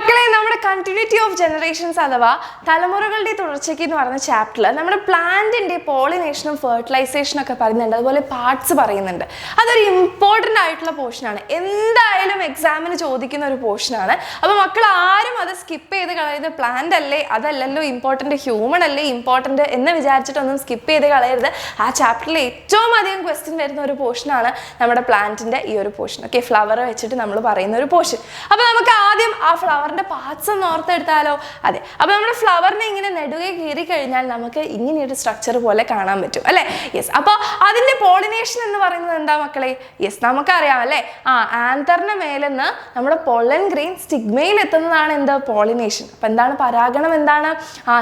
മക്കളെ നമ്മുടെ continuity of generations അഥവാ തലമുറകളുടെ തുടർച്ചയ്ക്ക് എന്ന് പറയുന്ന ചാപ്റ്ററിൽ നമ്മുടെ പ്ലാന്റിന്റെ പോളിനേഷനും ഫെർട്ടിലൈസേഷനും ഒക്കെ പറയുന്നുണ്ട്, അതുപോലെ പാർട്സ് പറയുന്നുണ്ട്. അതൊരു ഇമ്പോർട്ടൻ്റ് ആയിട്ടുള്ള പോർഷനാണ്, എന്തായാലും എക്സാമിന് ചോദിക്കുന്ന ഒരു പോർഷനാണ്. അപ്പോൾ മക്കൾ ആരും അത് സ്കിപ്പ് ചെയ്ത് കളയരുത്. പ്ലാന്റ് അല്ലേ, അതല്ലല്ലോ ഇമ്പോർട്ടൻ്റ്, ഹ്യൂമൺ അല്ലേ ഇമ്പോർട്ടൻ്റ് എന്ന് വിചാരിച്ചിട്ടൊന്നും സ്കിപ്പ് ചെയ്ത് കളയരുത്. ആ ചാപ്റ്ററിൽ ഏറ്റവും അധികം ക്വസ്റ്റ്യൻ വരുന്ന ഒരു പോർഷനാണ് നമ്മുടെ പ്ലാന്റിന്റെ ഈ ഒരു പോർഷൻ. ഓക്കെ, ഫ്ലവർ വെച്ചിട്ട് നമ്മൾ പറയുന്ന ഒരു പോർഷൻ. അപ്പോൾ നമുക്ക് ആദ്യം ആ ഫ്ലവറിന്റെ പാർട്സ് ഒന്ന് ഓർത്തെടുത്താലോ? അതെ, അപ്പോൾ നമ്മുടെ ഫ്ലവറിനെ ഇങ്ങനെ നെടുകെ കീറി കഴിഞ്ഞാൽ നമുക്ക് ഇങ്ങനെയൊരു സ്ട്രക്ചർ പോലെ കാണാൻ പറ്റും അല്ലേ? യെസ്. അപ്പോൾ അതിന്റെ പോളിനേഷൻ എന്ന് പറയുന്നത് എന്താ മക്കളെ? യെസ്, നമുക്കറിയാം അല്ലേ? ആന്തറിന് മേലെന്ന് നമ്മുടെ പൊള്ളൻ ഗ്രെയിൻ സ്റ്റിഗ്മയിൽ എത്തുന്നതാണ് എന്ത്? പോളിനേഷൻ. അപ്പം എന്താണ് പരാഗണം? എന്താണ്?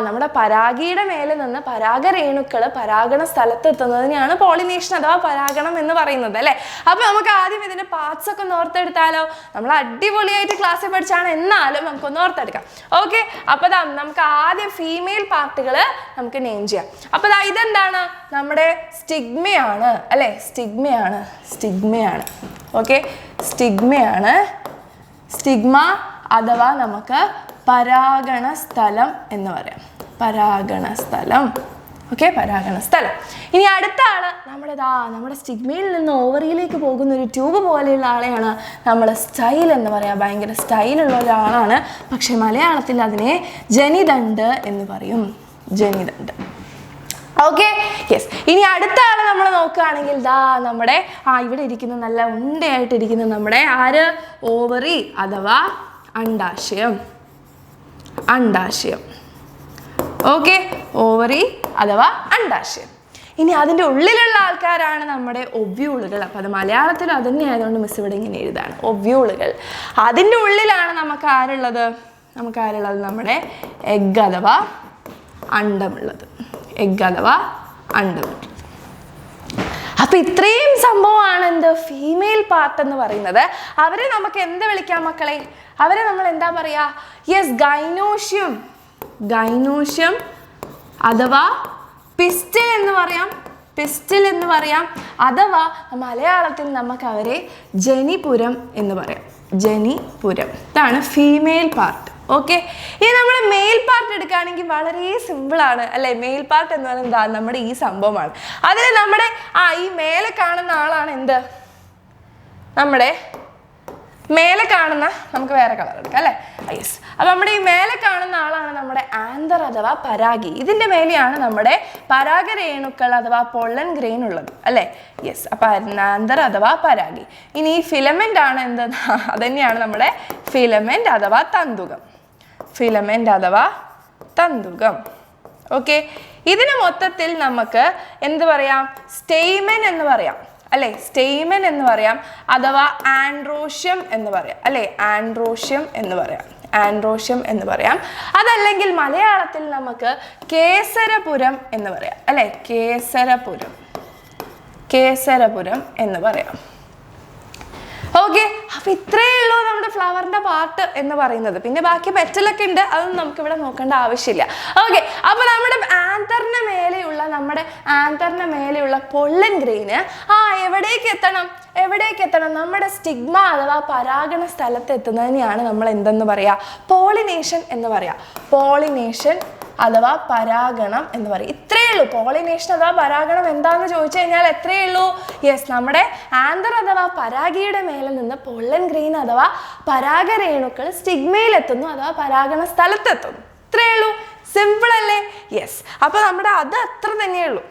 നമ്മുടെ പരാഗിയുടെ മേലെ നിന്ന് പരാഗരേണുക്കൾ പരാഗണ സ്ഥലത്ത് എത്തുന്നതിനെയാണ് പോളിനേഷൻ അഥവാ പരാഗണം എന്ന് പറയുന്നത് അല്ലേ? അപ്പോൾ നമുക്ക് ആദ്യം ഇതിന്റെ പാർട്സ് ഒക്കെ ഒന്ന് ഓർത്തെടുത്താലോ? നമ്മൾ അടിപൊളിയായിട്ട് ക്ലാസ്സിൽ പഠിച്ചാണ്, എന്നാലും നമുക്കൊന്ന് ഓർത്തെടുക്കാം. ഓക്കെ, അപ്പോൾ നമുക്ക് ആദ്യം ഫീമെയിൽ പാർട്ടുകൾ നമുക്ക് നെയിം ചെയ്യാം. അപ്പോൾ ഇതെന്താണ്? നമ്മുടെ സ്റ്റിഗ്മയാണ് അല്ലേ? സ്റ്റിഗ്മയാണ്. ഓക്കെ, സ്റ്റിഗ്മയാണ്. സ്റ്റിഗ്മ അഥവാ നമുക്ക് പരാഗണ സ്ഥലം എന്ന് പറയാം. പരാഗണസ്ഥലം. ഓക്കെ, പരാഗണസ്ഥലം. ഇനി അടുത്ത ആള് നമ്മുടെ സ്റ്റിഗ്മയിൽ നിന്ന് ഓവറിയിലേക്ക് പോകുന്ന ഒരു ട്യൂബ് പോലെയുള്ള ആളെയാണ് നമ്മൾ സ്റ്റൈൽ എന്ന് പറയാം. ഭയങ്കര സ്റ്റൈലുള്ള ഒരാളാണ്, പക്ഷെ മലയാളത്തിൽ അതിനെ ജനിതണ്ട് എന്ന് പറയും. ജനിതണ്ട്. Okay, yes. ഇനി അടുത്ത ആളെ നമ്മൾ നോക്കുകയാണെങ്കിൽ നമ്മുടെ ഇവിടെ ഇരിക്കുന്ന നല്ല ഉണ്ടയായിട്ടിരിക്കുന്ന നമ്മുടെ ഓവറി അഥവാ അണ്ഡാശയം. ഓക്കെ, ഓവറി അഥവാ അണ്ഡാശയം. ഇനി അതിൻ്റെ ഉള്ളിലുള്ള ആൾക്കാരാണ് നമ്മുടെ ഒവ്യൂളുകൾ. അപ്പോൾ അത് മലയാളത്തിൽ അത് തന്നെ ആയതുകൊണ്ട് മിസ് ഇവിടെ ഇങ്ങനെ എഴുതാണ്, ഒവ്യൂളുകൾ. അതിൻ്റെ ഉള്ളിലാണ് നമുക്ക് ആരുള്ളത്? നമ്മുടെ എഗ് അഥവാ അണ്ഡമുള്ളത്. അപ്പൊ ഇത്രയും സംഭവമാണ് എന്ത്? ഫീമെയിൽ പാർട്ട് എന്ന് പറയുന്നത്. അവരെ നമുക്ക് എന്ത് വിളിക്കാം മക്കളെ? അവരെ നമ്മൾ എന്താ പറയാ? യെസ്, ഗൈനോഷ്യം അഥവാ പിസ്റ്റൽ എന്ന് പറയാം. അഥവാ മലയാളത്തിൽ നമുക്ക് അവരെ ജനിപുരം എന്ന് പറയാം. ജനിപുരം. ഇതാണ് ഫീമെയിൽ പാർട്ട്. ഓക്കെ, ഇനി നമ്മൾ മെയിൽ പാർട്ട് എടുക്കുകയാണെങ്കിൽ വളരെ സിമ്പിളാണ് അല്ലേ? മെയിൽ പാർട്ട് എന്ന് പറയുന്നത് നമ്മുടെ ഈ സംഭവമാണ്. അതിൽ നമ്മുടെ ഈ മേലെ കാണുന്ന ആളാണ് എന്ത്? നമ്മുടെ മേലെ കാണുന്ന, നമുക്ക് വേറെ കളർ എടുക്കാം അല്ലേ? യെസ്. അപ്പം നമ്മുടെ ഈ മേലെ കാണുന്ന ആളാണ് നമ്മുടെ ആന്തർ അഥവാ പരാഗി. ഇതിൻ്റെ മേലെയാണ് നമ്മുടെ പരാഗരേണുക്കൾ അഥവാ പൊള്ളൻ ഗ്രെയിൻ ഉള്ളത് അല്ലേ? യെസ്. അപ്പം ആന്തർ അഥവാ പരാഗി. ഇനി ഈ ഫിലമെൻ്റ് ആണ് എന്ത്? അതുതന്നെയാണ് നമ്മുടെ ഫിലമെൻ്റ് അഥവാ തന്തുകം. ഓക്കെ, ഇതിന് മൊത്തത്തിൽ നമുക്ക് എന്ത് പറയാം? സ്റ്റെയ്മൻ എന്ന് പറയാം അല്ലേ? സ്റ്റെയ്മൻ എന്ന് പറയാം, അഥവാ ആൻഡ്രോഷ്യം എന്ന് പറയാം അല്ലേ? ആൻഡ്രോഷ്യം എന്ന് പറയാം. അതല്ലെങ്കിൽ മലയാളത്തിൽ നമുക്ക് കേസരപുരം എന്ന് പറയാം അല്ലേ? കേസരപുരം എന്ന് പറയാം. ഓക്കെ, അപ്പൊ ഇത്രയേ ഉള്ളൂ നമ്മുടെ ഫ്ലവറിന്റെ പാർട്ട് എന്ന് പറയുന്നത്. പിന്നെ ബാക്കി പെറ്റലൊക്കെ ഉണ്ട്, അതൊന്നും നമുക്ക് ഇവിടെ നോക്കേണ്ട ആവശ്യമില്ല. ഓക്കെ, അപ്പൊ നമ്മുടെ ആന്തറിന് മേലെയുള്ള പൊള്ളൻ ഗ്രെയിന് എവിടേക്ക് എത്തണം? നമ്മുടെ സ്റ്റിഗ്മ അഥവാ പരാഗണ സ്ഥലത്ത് എത്തുന്നതിനെയാണ് നമ്മൾ എന്തെന്ന് പറയാ? പോളിനേഷൻ എന്ന് പറയാ. പോളിനേഷൻ അഥവാ പരാഗണം എന്ന് പറയും. ഇത്രയേ ഉള്ളൂ. പോളിനേഷൻ അഥവാ പരാഗണം എന്താന്ന് ചോദിച്ചു കഴിഞ്ഞാൽ എത്രയേ ഉള്ളൂ? യെസ്, നമ്മുടെ ആന്തർ അഥവാ പരാഗിയുടെ മേലെ നിന്ന് പൊള്ളൻ ഗ്രെയിൻ അഥവാ പരാഗരേണുക്കൾ സ്റ്റിഗ്മയിൽ എത്തുന്നു അഥവാ പരാഗണ സ്ഥലത്തെത്തുന്നു. ഇത്രയേ ഉള്ളൂ. സിമ്പിൾ അല്ലേ? യെസ്. അപ്പോൾ നമ്മുടെ അത് അത്ര തന്നെയുള്ളൂ.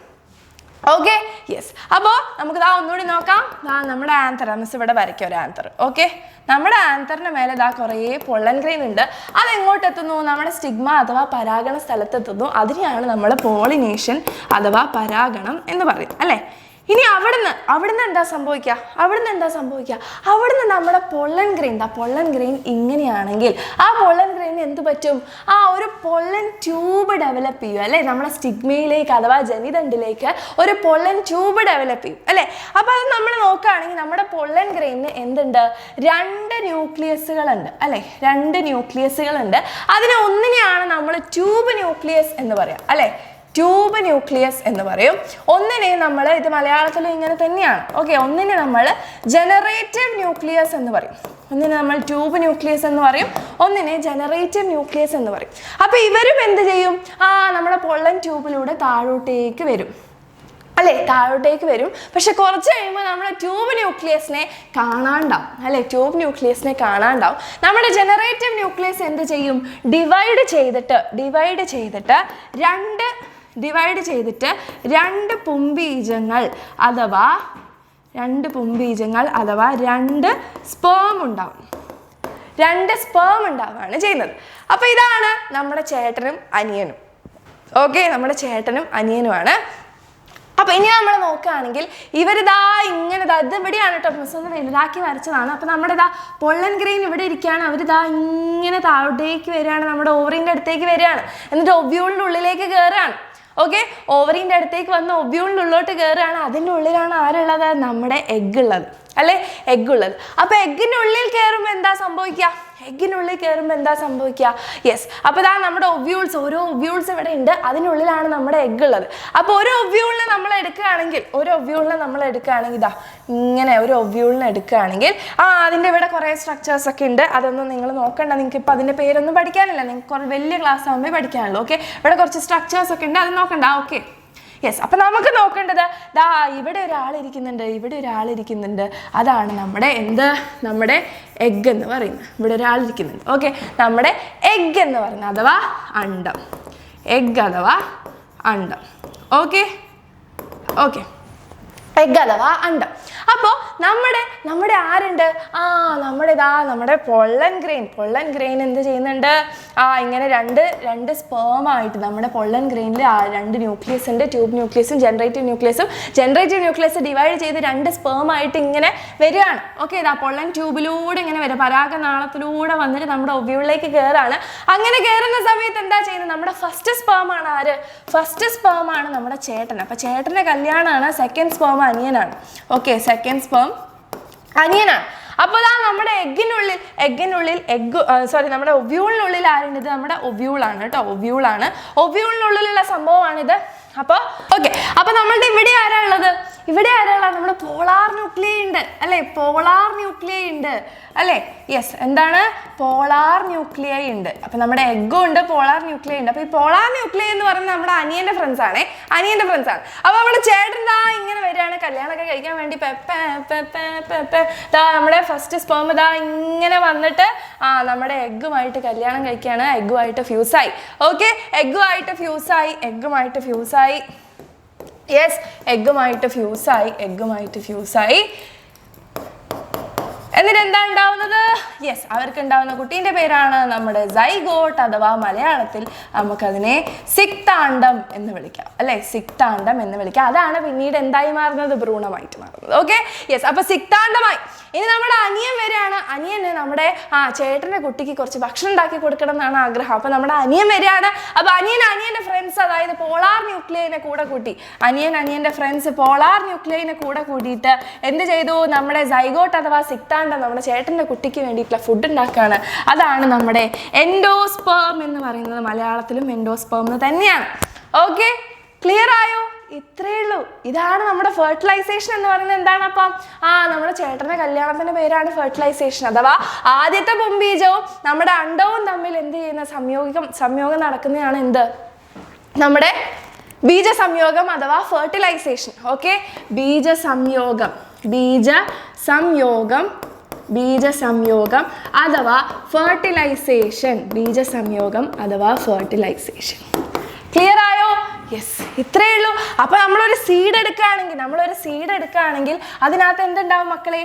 Okay, yes. അപ്പോൾ നമുക്ക് ഒന്നുകൂടി നോക്കാം. നമ്മുടെ ആന്തർ, മിസ് ഇവിടെ വരയ്ക്കാം ഒരു ആന്തർ. ഓക്കെ, നമ്മുടെ ആന്തറിന് മേലെ കുറേ പൊള്ളൻ ഗ്രെയിൻ ഉണ്ട്. അതെങ്ങോട്ട് എത്തുന്നു? നമ്മുടെ സ്റ്റിഗ്മ അഥവാ പരാഗണ സ്ഥലത്തെത്തുന്നു. അതിനെയാണ് നമ്മൾ പോളിനേഷൻ അഥവാ പരാഗണം എന്ന് പറയുന്നത് അല്ലേ? ഇനി അവിടുന്ന് എന്താ സംഭവിക്കുക? അവിടുന്ന് നമ്മുടെ പൊള്ളൻ ഗ്രെയിൻ ഇങ്ങനെയാണെങ്കിൽ ആ പൊള്ളൻ ഗ്രെയിൻ എന്ത് പറ്റും? ഒരു പൊള്ളൻ ട്യൂബ് ഡെവലപ്പ് ചെയ്യും അല്ലേ? നമ്മുടെ സ്റ്റിഗ്മയിലേക്ക് അഥവാ ജനിതണ്ടിലേക്ക് ഒരു പൊള്ളൻ ട്യൂബ് ഡെവലപ്പ് ചെയ്യും അല്ലേ? അപ്പോൾ അത് നമ്മൾ നോക്കുകയാണെങ്കിൽ നമ്മുടെ പൊള്ളൻ ഗ്രെയിനിന് എന്തുണ്ട്? 2 ന്യൂക്ലിയസുകളുണ്ട് അല്ലേ? 2 ന്യൂക്ലിയസുകളുണ്ട്. അതിനെ ഒന്നിനെയാണ് നമ്മൾ ട്യൂബ് ന്യൂക്ലിയസ് എന്ന് പറയാം അല്ലേ? ട്യൂബ് ന്യൂക്ലിയസ് എന്ന് പറയും. ഒന്നിനെ നമ്മൾ, ഇത് മലയാളത്തിലും ഇങ്ങനെ തന്നെയാണ്, ഓക്കെ, ഒന്നിനെ നമ്മൾ ജനറേറ്റീവ് ന്യൂക്ലിയസ് എന്ന് പറയും. ഒന്നിനെ നമ്മൾ ട്യൂബ് ന്യൂക്ലിയസ് എന്ന് പറയും, ഒന്നിനെ ജനറേറ്റീവ് ന്യൂക്ലിയസ് എന്ന് പറയും. അപ്പോൾ ഇവരും എന്ത് ചെയ്യും? നമ്മുടെ പൊള്ളൻ ട്യൂബിലൂടെ താഴോട്ടേക്ക് വരും അല്ലേ, താഴോട്ടേക്ക് വരും. പക്ഷെ കുറച്ച് കഴിയുമ്പോൾ നമ്മുടെ ട്യൂബ് ന്യൂക്ലിയസിനെ കാണാണ്ടാവും അല്ലേ, ട്യൂബ് ന്യൂക്ലിയസിനെ കാണാണ്ടാവും. നമ്മുടെ ജനറേറ്റീവ് ന്യൂക്ലിയസ് എന്ത് ചെയ്യും? ഡിവൈഡ് ചെയ്തിട്ട് രണ്ട് പുംബീജങ്ങൾ അഥവാ രണ്ട് സ്പേം ഉണ്ടാവും. ചെയ്യുന്നത്. അപ്പോൾ ഇതാണ് നമ്മുടെ ചേട്ടനും അനിയനും. ഓക്കെ, നമ്മുടെ ചേട്ടനും അനിയനുമാണ്. അപ്പോൾ ഇനി നമ്മൾ നോക്കുകയാണെങ്കിൽ ഇവരിതാ ഇങ്ങനെ ഇത് ഇവിടെയാണ് കേട്ടോ, മിസ് ഒന്ന് വലുതാക്കി വരച്ചതാണ്. അപ്പോൾ നമ്മുടെ പൊള്ളൻ ഗ്രെയിൻ ഇവിടെ ഇരിക്കുകയാണ്, അവരിതാ ഇങ്ങനെ താഴോട്ടേക്ക് വരികയാണ്, നമ്മുടെ ഓവറിൻ്റെ അടുത്തേക്ക് വരികയാണ്, എന്നിട്ട് ഒബ്യൂളിൻ്റെ ഉള്ളിലേക്ക് കയറുകയാണ്. ഓക്കെ, ഓവറിൻ്റെ അടുത്തേക്ക് വന്ന് ഒബ്യൂളിൻ്റെ ഉള്ളിലോട്ട് കയറുകയാണ്. അതിൻ്റെ ഉള്ളിലാണ് ആരുള്ളത്? നമ്മുടെ എഗ്ഗ് ഉള്ളത് അല്ലേ, എഗ്ഗ് ഉള്ളത്. അപ്പോൾ എഗ്ഗിൻ്റെ ഉള്ളിൽ കയറുമ്പോൾ എന്താ സംഭവിക്കുക? യെസ്, അപ്പോൾ ഇതാ നമ്മുടെ ഓരോ ഒബ്യൂൾസ് ഇവിടെ ഉണ്ട്, അതിനുള്ളിലാണ് നമ്മുടെ എഗ്ഗ് ഉള്ളത്. അപ്പോൾ ഒരു ഒബ്യൂളിനെ നമ്മൾ എടുക്കുകയാണെങ്കിൽ ഇതാ ഇങ്ങനെ ഒരു ഒബ്യൂളിനെ എടുക്കുകയാണെങ്കിൽ അതിൻ്റെ ഇവിടെ കുറേ സ്ട്രക്ചേഴ്സ് ഒക്കെ ഉണ്ട്. അതൊന്നും നിങ്ങൾ നോക്കണ്ട, നിങ്ങൾക്ക് ഇപ്പോൾ അതിൻ്റെ പേരൊന്നും പഠിക്കാനില്ല, നിങ്ങൾക്ക് കുറേ വലിയ ക്ലാസ് ആകുമ്പോൾ പഠിക്കാനുള്ളൂ. ഓക്കെ, ഇവിടെ കുറച്ച് സ്ട്രക്ചേഴ്സ് ഒക്കെ ഉണ്ട്, അത് നോക്കണ്ട. Okay, yes. അപ്പം നമുക്ക് നോക്കേണ്ടത് ഇവിടെ ഒരാളിരിക്കുന്നുണ്ട്, അതാണ് നമ്മുടെ എഗ്ഗ് എന്ന് പറയുന്നത്. ഇവിടെ ഒരാളിരിക്കുന്നുണ്ട്. ഓക്കെ, നമ്മുടെ എഗ്ഗ് എന്ന് പറയുന്നത് അഥവാ അണ്ഡം. ഓക്കെ, എഗ്ഗ് അഥവാ അണ്ഡം. അപ്പോൾ നമ്മുടെ ആരുണ്ട്? നമ്മുടെ പൊള്ളൻ ഗ്രെയിൻ എന്ത് ചെയ്യുന്നുണ്ട്? ഇങ്ങനെ രണ്ട് സ്പേമായിട്ട് നമ്മുടെ പൊള്ളൻ ഗ്രെയിനിൽ രണ്ട് ന്യൂക്ലിയസ് ഉണ്ട്, ട്യൂബ് ന്യൂക്ലിയസും ജനറേറ്റീവ് ന്യൂക്ലിയസ് ഡിവൈഡ് ചെയ്ത് രണ്ട് സ്പേമായിട്ട് ഇങ്ങനെ വരികയാണ്. ഓക്കെ, പൊള്ളൻ ട്യൂബിലൂടെ ഇങ്ങനെ വരിക, പരാഗനാളത്തിലൂടെ വന്നിട്ട് നമ്മുടെ ഒബ്യൂളിലേക്ക് കയറാണ്. അങ്ങനെ കയറുന്ന സമയത്ത് എന്താ ചെയ്യുന്നത്? നമ്മുടെ ഫസ്റ്റ് സ്പേമാണ് ആര്? നമ്മുടെ ചേട്ടൻ. അപ്പോൾ ചേട്ടൻ്റെ കല്യാണമാണ്. സെക്കൻഡ് സ്പേം അനിയനാണ്. ഓക്കെ, സെക്കൻഡ് സ്പേം അനിയനാണ്. അപ്പോൾ നമ്മുടെ നമ്മുടെ ഒബ്യൂളിനുള്ളിൽ ആരുണ്ട്? ഇത് നമ്മുടെ ഒബ്യൂളാണ് കേട്ടോ, ഒബ്യൂളിനുള്ളിലുള്ള സംഭവമാണിത്. അപ്പോൾ ഓക്കെ, അപ്പോൾ നമ്മളുടെ ഇവിടെ ആരാ ഉള്ളത്? നമ്മുടെ പോളാർ ന്യൂക്ലിയ ഉണ്ട് അല്ലേ, യെസ്. എന്താണ്? പോളാർ ന്യൂക്ലിയ ഉണ്ട്. അപ്പം നമ്മുടെ എഗ്ഗും ഉണ്ട്, പോളാർ ന്യൂക്ലിയ ഉണ്ട്. അപ്പോൾ ഈ പോളാർ ന്യൂക്ലിയ എന്ന് പറയുന്നത് നമ്മുടെ അനിയൻ്റെ ഫ്രണ്ട്സ് ആണ്. അപ്പോൾ നമ്മുടെ ചേട്ടൻ ഇങ്ങനെ വരികയാണ് കല്യാണമൊക്കെ കഴിക്കാൻ വേണ്ടി. നമ്മുടെ ഫസ്റ്റ് സ്പേം ഇങ്ങനെ വന്നിട്ട് നമ്മുടെ എഗ്ഗുമായിട്ട് കല്യാണം കഴിക്കുകയാണ്. എഗ്ഗുമായിട്ട് ഫ്യൂസായി. ഓക്കെ, എഗ്ഗുമായിട്ട് ഫ്യൂസായി. യെസ്, എഗ്ഗുമായിട്ട് ഫ്യൂസായി. എന്നിട്ട് എന്താ ഉണ്ടാവുന്നത്? യെസ്, അവർക്ക് ഉണ്ടാവുന്ന കുട്ടീൻ്റെ പേരാണ് നമ്മുടെ സൈഗോട്ട് അഥവാ മലയാളത്തിൽ നമുക്കതിനെ സിക്താണ്ഡം എന്ന് വിളിക്കാം അല്ലേ, അതാണ് പിന്നീട് എന്തായി മാറുന്നത്? ഭ്രൂണമായിട്ട് മാറുന്നത്. Okay, yes. അപ്പോൾ സിക്താണ്ഡമായി. ഇനി നമ്മുടെ അനിയൻ വരികയാണ്. അനിയന് നമ്മുടെ ചേട്ടൻ്റെ കുട്ടിക്ക് കുറച്ച് ഭക്ഷണം ഉണ്ടാക്കി കൊടുക്കണം എന്നാണ് ആഗ്രഹം. അപ്പോൾ നമ്മുടെ അനിയൻ വരികയാണ്. അപ്പോൾ അനിയൻ്റെ ഫ്രണ്ട്സ്, അതായത് പോളാർ ന്യൂക്ലിയനെ കൂടെ കൂട്ടി, അനിയൻ്റെ ഫ്രണ്ട്സ് പോളാർ ന്യൂക്ലിയനെ കൂടെ കൂട്ടിയിട്ട് എന്ത് ചെയ്തു? നമ്മുടെ സൈഗോട്ട് അഥവാ സിക്താണ്ഡം നമ്മുടെ ചേട്ടൻ്റെ കുട്ടിക്ക് വേണ്ടിയിട്ടുള്ള ഫുഡ് ഉണ്ടാക്കുകയാണ്. അതാണ് നമ്മുടെ എൻഡോസ്പേം എന്ന് പറയുന്നത്. മലയാളത്തിലും എൻഡോസ്പേം തന്നെയാണ്. ഓക്കെ, ക്ലിയർ ആയോ? ഇത്രയേ ഉള്ളൂ. ഇതാണ് നമ്മുടെ ഫെർട്ടിലൈസേഷൻ എന്ന് പറയുന്നത്. എന്താണ് അപ്പം? നമ്മുടെ ചേട്ടൻ്റെ കല്യാണത്തിൻ്റെ പേരാണ് ഫെർട്ടിലൈസേഷൻ. അഥവാ ആദ്യത്തെ പുംബീജവും നമ്മുടെ അണ്ഡവും തമ്മിൽ എന്ത് ചെയ്യുന്ന സംയോഗം നടക്കുന്നതാണ് എന്ത്? നമ്മുടെ ബീജസംയോഗം അഥവാ ഫെർട്ടിലൈസേഷൻ. ഓക്കെ, ബീജസംയോഗം അഥവാ ഫെർട്ടിലൈസേഷൻ. ക്ലിയർ ആയോ? യെസ്, ഇത്രയേ ഉള്ളൂ. അപ്പോൾ നമ്മളൊരു സീഡ് എടുക്കുകയാണെങ്കിൽ അതിനകത്ത് എന്തുണ്ടാവും മക്കളെ?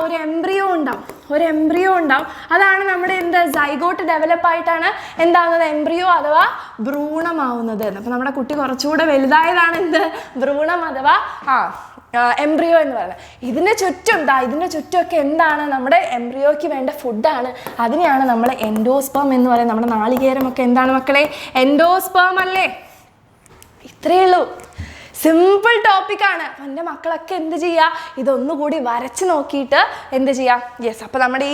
ഒരു എംബ്രിയോ ഉണ്ടാവും. അതാണ് നമ്മുടെ സൈഗോട്ട് ഡെവലപ്പ് ആയിട്ടാണ് എന്താവുന്നത്? എംബ്രിയോ അഥവാ ഭ്രൂണമാവുന്നത്. അപ്പോൾ നമ്മുടെ കുട്ടി കുറച്ചുകൂടെ വലുതായതാണ് ഭ്രൂണം അഥവാ എംബ്രിയോ എന്ന് പറയുന്നത്. ഇതിൻ്റെ ചുറ്റുമൊക്കെ എന്താണ്? നമ്മുടെ എംബ്രിയോയ്ക്ക് വേണ്ട ഫുഡാണ്. അതിനെയാണ് നമ്മൾ എൻഡോസ്പേം എന്ന് പറയുന്നത്. നമ്മുടെ നാളികേരമൊക്കെ എന്താണ് മക്കളെ? എൻഡോസ്പേം അല്ലേ? ഇത്രയേ ഉള്ളൂ. സിമ്പിൾ ടോപ്പിക്കാണ്. എൻ്റെ മക്കളൊക്കെ എന്ത് ചെയ്യുക? ഇതൊന്നുകൂടി വരച്ച് നോക്കിയിട്ട് എന്ത് ചെയ്യുക? യെസ്, അപ്പോൾ നമ്മുടെ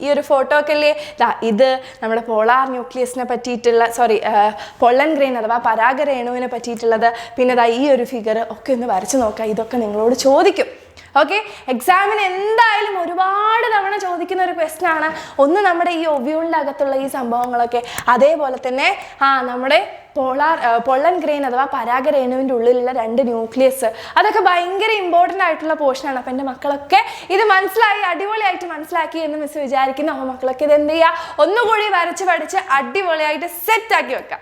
ഈ ഒരു ഫോട്ടോ ഒക്കെ അല്ലേ, ഇത് നമ്മുടെ പോളാർ ന്യൂക്ലിയസിനെ പറ്റിയിട്ടുള്ള പൊള്ളൻ ഗ്രെയിൻ അഥവാ പരാഗരേണുവിനെ പറ്റിയിട്ടുള്ളത്. പിന്നെ ഈ ഒരു ഫിഗർ ഒക്കെ ഒന്ന് വരച്ച് നോക്കാം. ഇതൊക്കെ നിങ്ങളോട് ചോദിക്കും. ഓക്കെ, എക്സാമിന് എന്തായാലും ഒരുപാട് തവണ ചോദിക്കുന്ന ഒരു ക്വസ്റ്റ്യൻ ആണ്. ഒന്ന് നമ്മുടെ ഈ ഒവ്യൂളിൻ്റെ അകത്തുള്ള ഈ സംഭവങ്ങളൊക്കെ, അതേപോലെ തന്നെ നമ്മുടെ പൊള്ളൻ ഗ്രെയിൻ അഥവാ പരാഗരേണുവിൻ്റെ ഉള്ളിലുള്ള 2 ന്യൂക്ലിയസ്, അതൊക്കെ ഭയങ്കര ഇമ്പോർട്ടൻ്റ് ആയിട്ടുള്ള പോർഷനാണ്. അപ്പം എൻ്റെ മക്കളൊക്കെ ഇത് മനസ്സിലായി, അടിപൊളിയായിട്ട് മനസ്സിലാക്കി എന്ന് മിസ് വിചാരിക്കുന്നു. അപ്പോൾ മക്കളൊക്കെ ഇത് എന്ത് ചെയ്യുക, ഒന്നുകൂടി വരച്ച് പഠിച്ച് അടിപൊളിയായിട്ട് സെറ്റാക്കി വെക്കാം.